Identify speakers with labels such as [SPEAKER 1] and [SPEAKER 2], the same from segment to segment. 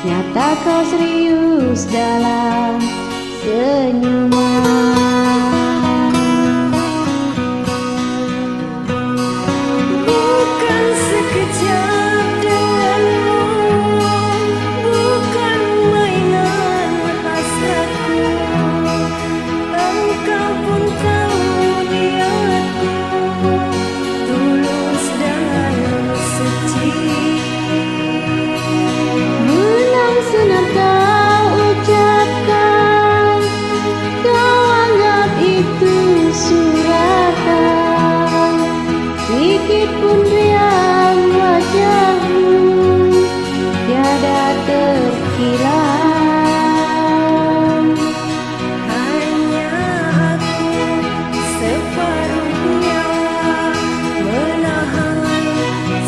[SPEAKER 1] nyata kau serius dalam senyuman.
[SPEAKER 2] Bukan sekejap denganmu, bukan mainan hasratku. Engkau pun tahu niatku, tulus dan suci.
[SPEAKER 1] Menang senang kau ucapkan, kau anggap itu suratan. Sedikit pun riang wajahmu, tiada terhilang.
[SPEAKER 2] Hanya aku separuh nyawa menahan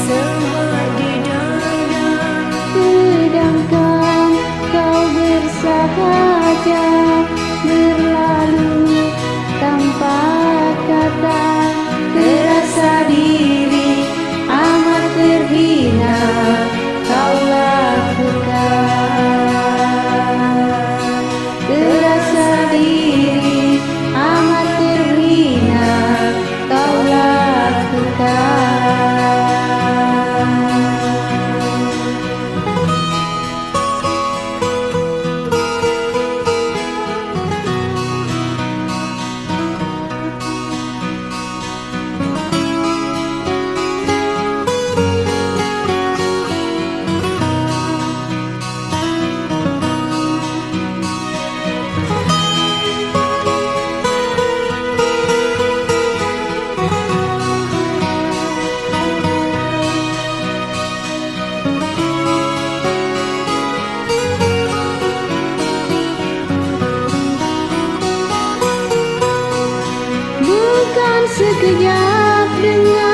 [SPEAKER 2] semua di dada.
[SPEAKER 1] Sedangkan kau bersahaja berlalu tanpa kata. Terasa diri amat terhina kau lakukan. Terasa diri amat terhina kau lakukan. Bukan sekejap dengan